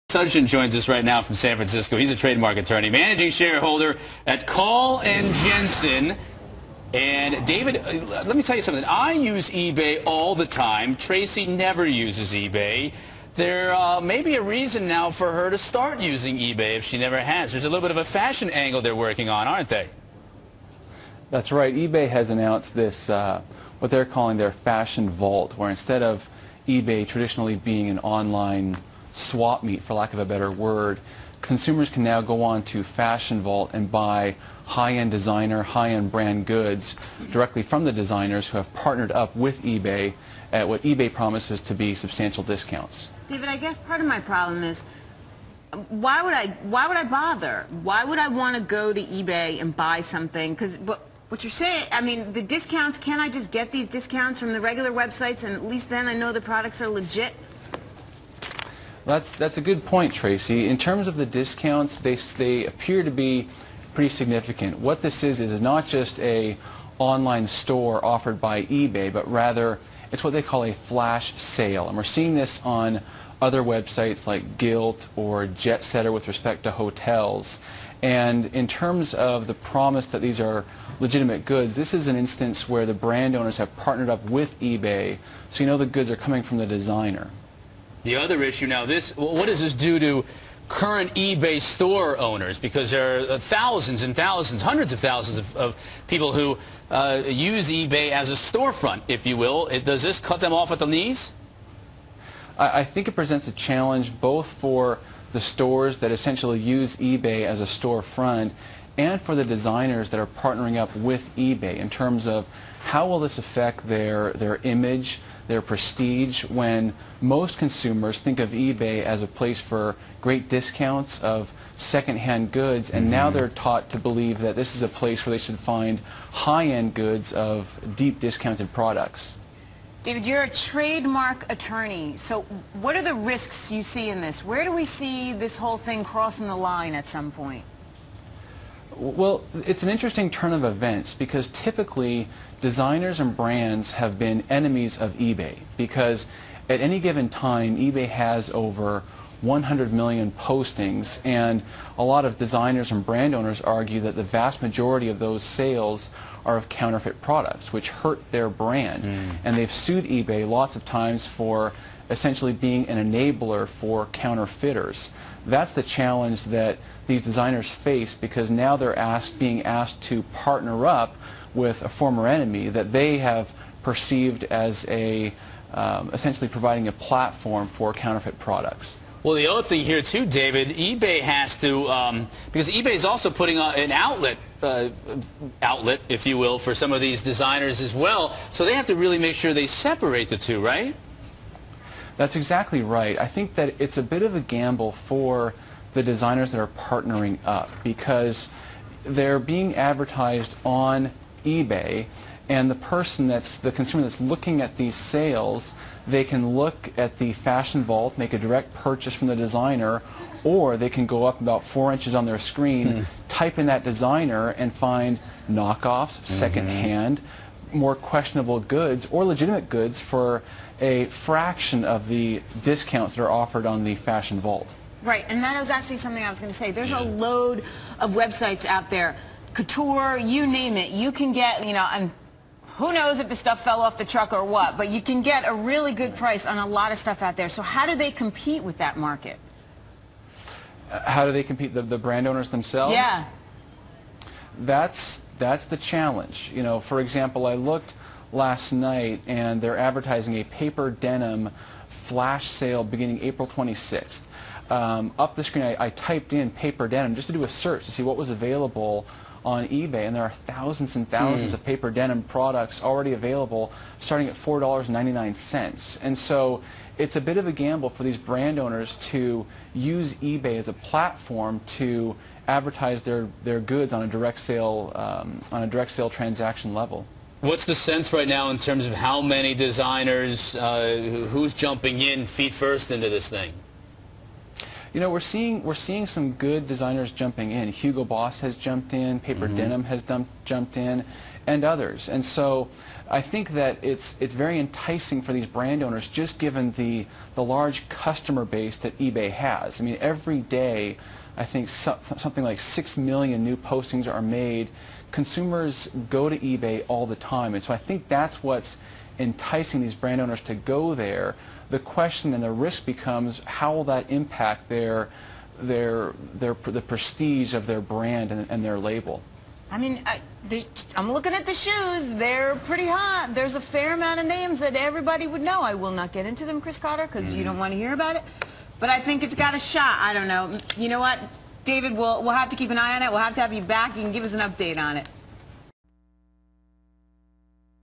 Sugden joins us right now from San Francisco. He's a trademark attorney, managing shareholder at Call and Jensen. And David, let me tell you something. I use eBay all the time. Tracy never uses eBay. There may be a reason now for her to start using eBay if she never has. There's a little bit of a fashion angle they're working on, aren't they? That's right. eBay has announced this, what they're calling their fashion vault, where instead of eBay traditionally being an online swap meet, for lack of a better word, consumers can now go on to Fashion Vault and buy high-end designer, high-end brand goods directly from the designers who have partnered up with eBay at what eBay promises to be substantial discounts. David, I guess part of my problem is why would I bother? Why would I want to go to eBay and buy something? Because what you're saying, I mean, the discounts, can't I just get these discounts from the regular websites and at least then I know the products are legit? That's a good point, Tracy. In terms of the discounts, they appear to be pretty significant. What this is not just a online store offered by eBay, but rather it's what they call a flash sale. And we're seeing this on other websites like Gilt or JetSetter with respect to hotels. And in terms of the promise that these are legitimate goods, this is an instance where the brand owners have partnered up with eBay, so you know the goods are coming from the designer. The other issue now, what does this do to current eBay store owners? Because there are thousands and thousands, hundreds of thousands of people who use eBay as a storefront, if you will. Does this cut them off at the knees? I think it presents a challenge both for the stores that essentially use eBay as a storefront and for the designers that are partnering up with eBay in terms of how will this affect their image, their prestige, when most consumers think of eBay as a place for great discounts of second-hand goods, and now they're taught to believe that this is a place where they should find high-end goods of deep discounted products. David, you're a trademark attorney, so what are the risks you see in this? Where do we see this whole thing crossing the line at some point? Well, it's an interesting turn of events because typically designers and brands have been enemies of eBay because at any given time eBay has over 100 million postings, and a lot of designers and brand owners argue that the vast majority of those sales are of counterfeit products, which hurt their brand. And they've sued eBay lots of times for essentially being an enabler for counterfeiters. That's the challenge that these designers face because now they're being asked to partner up with a former enemy that they have perceived as essentially providing a platform for counterfeit products. Well, the other thing here too, David, eBay has to, because eBay is also putting on an outlet, if you will, for some of these designers as well. So they have to really make sure they separate the two, right? That's exactly right. I think that it's a bit of a gamble for the designers that are partnering up because they're being advertised on eBay, and the consumer that's looking at these sales, they can look at the Fashion Vault, make a direct purchase from the designer, or they can go up about 4 inches on their screen, type in that designer, and find knockoffs, secondhand, more questionable goods, or legitimate goods for a fraction of the discounts that are offered on the Fashion Vault. Right, and that was actually something I was going to say. There's a load of websites out there, couture, you name it. You can get, and who knows if the stuff fell off the truck or what, but you can get a really good price on a lot of stuff out there. So how do they compete with that market? How do they compete, the brand owners themselves? Yeah. That's the challenge. For example, I looked last night and they're advertising a paper denim flash sale beginning April 26th. Up the screen I typed in paper denim just to do a search to see what was available on eBay, and there are thousands and thousands of paper denim products already available starting at $4.99. And so it's a bit of a gamble for these brand owners to use eBay as a platform to advertise their goods on a direct sale transaction level. What's the sense right now in terms of how many designers, who's jumping in feet first into this thing? We're seeing some good designers jumping in. Hugo Boss has jumped in. Paper Denim has jumped in. and others. And so I think that it's very enticing for these brand owners, just given the large customer base that eBay has. I mean, every day, I think something like 6 million new postings are made. Consumers go to eBay all the time, and so I think that's what's enticing these brand owners to go there. The question and the risk becomes, how will that impact the prestige of their brand and their label? I mean, I'm looking at the shoes. They're pretty hot. There's a fair amount of names that everybody would know. I will not get into them, Chris Carter, because you don't want to hear about it. But I think it's got a shot. I don't know. You know what, David, we'll have to keep an eye on it. We'll have to have you back. You can give us an update on it.